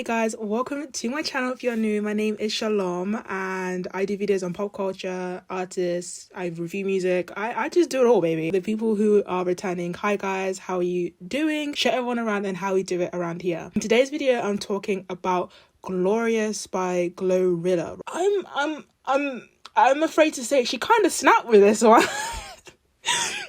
Hey guys, welcome to my channel. If you're new, my name is Shalom and I do videos on pop culture, artists, I review music. I just do it all, baby. The people who are returning, hi guys, how are you doing? Show everyone around and how we do it around here. In today's video, I'm talking about Glorious by Glorilla. I'm afraid to say she kind of snapped with this one.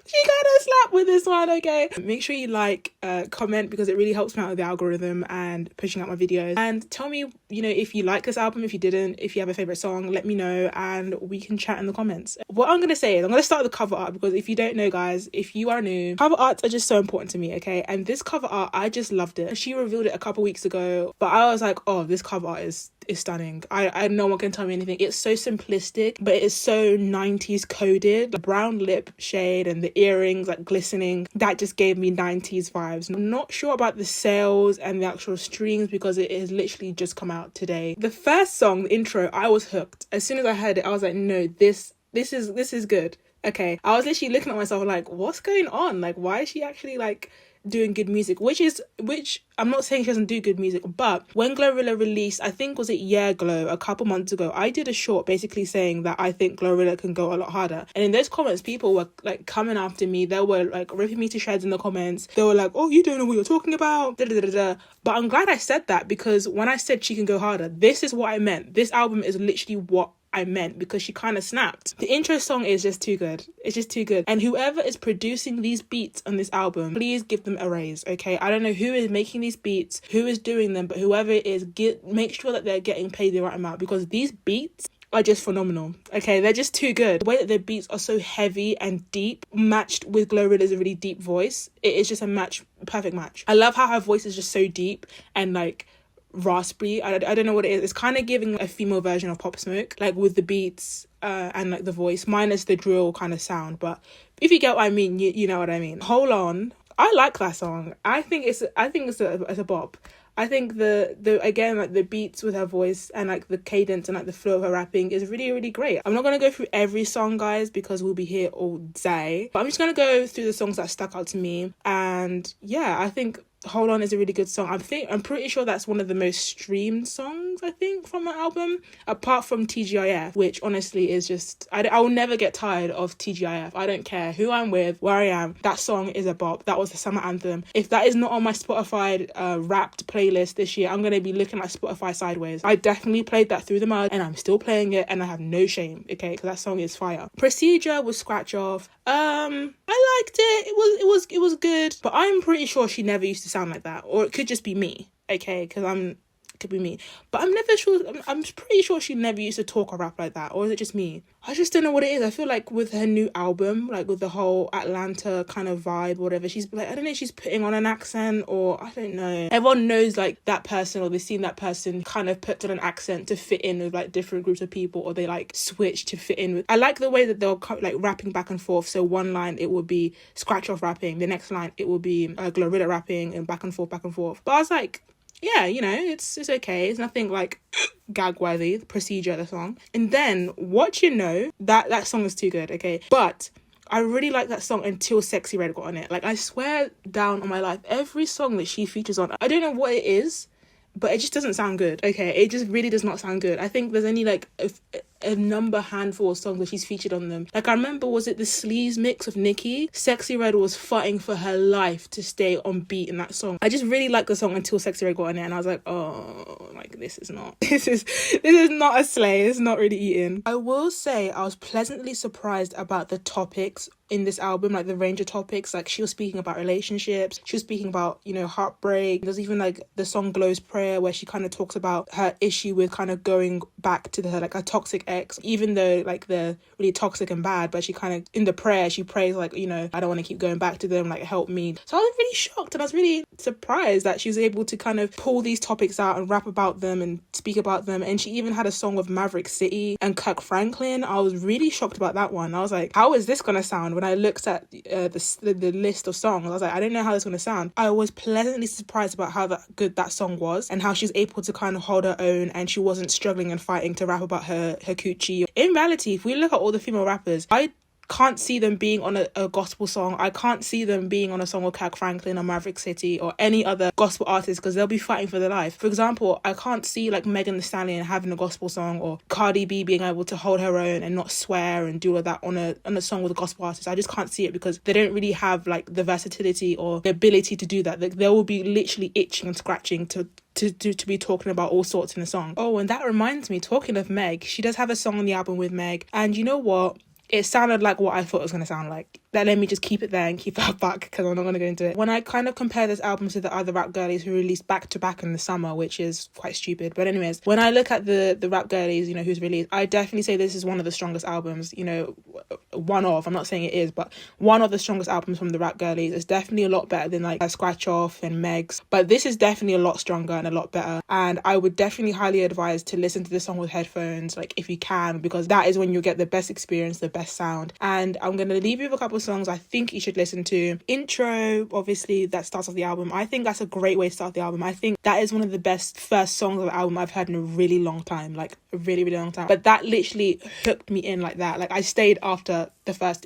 She kind of slapped with this one, okay? Make sure you like, comment, because it really helps me out with the algorithm and pushing out my videos. And tell me, if you like this album, if you didn't, if you have a favorite song, let me know and we can chat in the comments. What I'm going to say is I'm going to start with the cover art, because if you don't know, guys, if you are new, cover arts are just so important to me, okay? And this cover art, I just loved it. She revealed it a couple weeks ago, but I was like, oh, this cover art is stunning. I no one can tell me anything. It's so simplistic, but it is so 90s coded. The brown lip shade and the earrings like glistening, that just gave me 90s vibes. I'm not sure about the sales and the actual streams because it has literally just come out today. The first song, the intro, I was hooked. As soon as I heard it, I was like, no, this is good. Okay, I was literally looking at myself like, what's going on? Like, why is she actually like doing good music? Which I'm not saying she doesn't do good music, but when Glorilla released, I think was it Year Glow a couple months ago, I did a short basically saying that I think Glorilla can go a lot harder, and in those comments people were like coming after me. They were like ripping me to shreds in the comments. They were like, oh, you don't know what you're talking about, da, da, da, da. But I'm glad I said that, because when I said she can go harder, this is what I meant. This album is literally what I meant, because she kind of snapped. The intro song is just too good. It's just too good. And whoever is producing these beats on this album, please give them a raise, okay? I don't know who is making these beats, who is doing them, but whoever it is, make sure that they're getting paid the right amount, because these beats are just phenomenal, okay? They're just too good. The way that their beats are so heavy and deep, matched with Glorilla's really deep voice, it is just a perfect match. I love how her voice is just so deep and like raspy. I don't know what it is. It's kind of giving a female version of Pop Smoke, like with the beats and like the voice, minus the drill kind of sound. But if you get what I mean, you know what I mean. Hold On, I like that song. I think it's a bop. I think the again, like the beats with her voice and like the cadence and like the flow of her rapping is really, really great. I'm not gonna go through every song, guys, because we'll be here all day, but I'm just gonna go through the songs that stuck out to me. And yeah, I think Hold On is a really good song. I'm pretty sure that's one of the most streamed songs, I think, from her album, apart from TGIF, which honestly is just, I will never get tired of TGIF. I don't care who I'm with, where I am, that song is a bop. That was the summer anthem. If that is not on my Spotify wrapped playlist this year, I'm going to be looking at Spotify sideways. I definitely played that through the mud and I'm still playing it and I have no shame, okay, because that song is fire. Procedure was Scratch Off. I liked it. It was good, but I'm pretty sure she never used to sound like that, or it could just be me, okay, because could be me, but I'm never sure. I'm pretty sure she never used to talk or rap like that, or is it just me? I just don't know what it is. I feel like with her new album, like with the whole Atlanta kind of vibe, whatever, she's like, I don't know if she's putting on an accent, or I don't know. Everyone knows like that person, or they've seen that person kind of put on an accent to fit in with like different groups of people, or they like switch to fit in with. I like the way that they're like rapping back and forth. So one line it would be Scratch Off rapping, the next line it will be Glorilla rapping, and back and forth. But I was like, yeah, it's okay. It's nothing like gag worthy. The Procedure, the song. And then What You Know, that song is too good, okay? But I really like that song until Sexy Red got on it. Like, I swear down on my life, every song that she features on, I don't know what it is, but it just doesn't sound good, okay? It just really does not sound good. I think there's only like a handful of songs that she's featured on them. Like, I remember, was it the Sleaze mix of Nicki? Sexy Red was fighting for her life to stay on beat in that song. I just really liked the song until Sexy Red got on it, and I was like, oh, like this is not a slay. It's not really eating. I will say I was pleasantly surprised about the topics in this album, like the range of topics. Like, she was speaking about relationships, she was speaking about heartbreak. There's even like the song Glow's Prayer, where she kind of talks about her issue with kind of going back to her like a toxic ex, even though like they're really toxic and bad, but she kind of in the prayer she prays like, I don't want to keep going back to them, like help me. So I was really shocked and I was really surprised that she was able to kind of pull these topics out and rap about them and speak about them. And she even had a song with Maverick City and Kirk Franklin. I was really shocked about that one. I was like, how is this gonna sound? When I looked at the list of songs, I was like, I don't know how this is gonna sound. I was pleasantly surprised about how good that song was, and how she's able to kind of hold her own, and she wasn't struggling and fighting to rap about her coochie. In reality, if we look at all the female rappers, I can't see them being on a gospel song. I can't see them being on a song with Kirk Franklin or Maverick City or any other gospel artist, because they'll be fighting for their life. For example, I can't see like Megan Thee Stallion having a gospel song, or Cardi B being able to hold her own and not swear and do all that on a song with a gospel artist. I just can't see it, because they don't really have like the versatility or the ability to do that. They will be literally itching and scratching to be talking about all sorts in the song. Oh, and that reminds me, talking of Meg, she does have a song on the album with Meg, and you know what? It sounded like what I thought it was going to sound like. Let me just keep it there and keep that back, because I'm not going to go into it. When I kind of compare this album to the other rap girlies who released back to back in the summer, which is quite stupid, but anyways, when I look at the rap girlies, you know, who's released, I definitely say this is one of the strongest albums, you know, I'm not saying it is, but one of the strongest albums from the rap girlies. It's definitely a lot better than like Scratch Off and Meg's, but this is definitely a lot stronger and a lot better, and I would definitely highly advise to listen to this song with headphones, like if you can, because that is when you'll get the best experience, the best sound. And I'm going to leave you with a couple of songs I think you should listen to. Intro, obviously, that starts off the album. I think that's a great way to start the album. I think that is one of the best first songs of the album I've heard in a really long time, like a really, really long time. But that literally hooked me in like that. Like I stayed after the first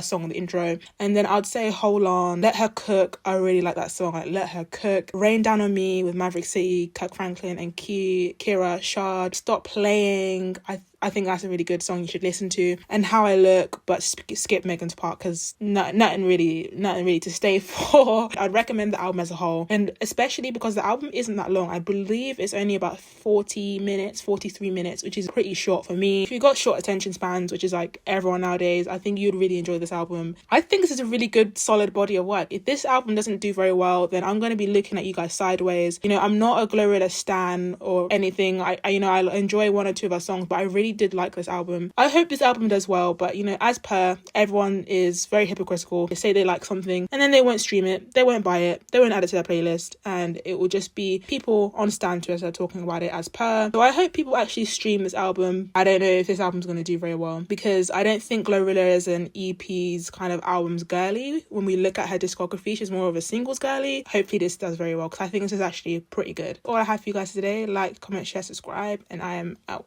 song, the intro. And then I'd say Hold On, Let Her Cook. I really like that song, like Let Her Cook. Rain Down on Me with Maverick City, Kirk Franklin and Kira Shard. Stop Playing, I think that's a really good song you should listen to. And How I Look, but skip Megan's part, because nothing really to stay for. I'd recommend the album as a whole, and especially because the album isn't that long. I believe it's only about 43 minutes, which is pretty short for me. If you've got short attention spans, which is like everyone nowadays, I think you'd really enjoy this album. I think this is a really good, solid body of work. If this album doesn't do very well, then I'm going to be looking at you guys sideways. You know, I'm not a Glorilla stan or anything. I enjoy one or two of her songs, but I really did like this album. I hope this album does well, but you know, as per, everyone is very hypocritical. They say they like something and then they won't stream it, they won't buy it, they won't add it to their playlist, and it will just be people on Stan Twitter talking about it as per. So I hope people actually stream this album. I don't know if this album's going to do very well, because I don't think Glorilla is an EP's kind of albums girly. When we look at her discography, she's more of a singles girly. Hopefully this does very well, because I think this is actually pretty good. All I have for you guys today: like, comment, share, subscribe, and I am out.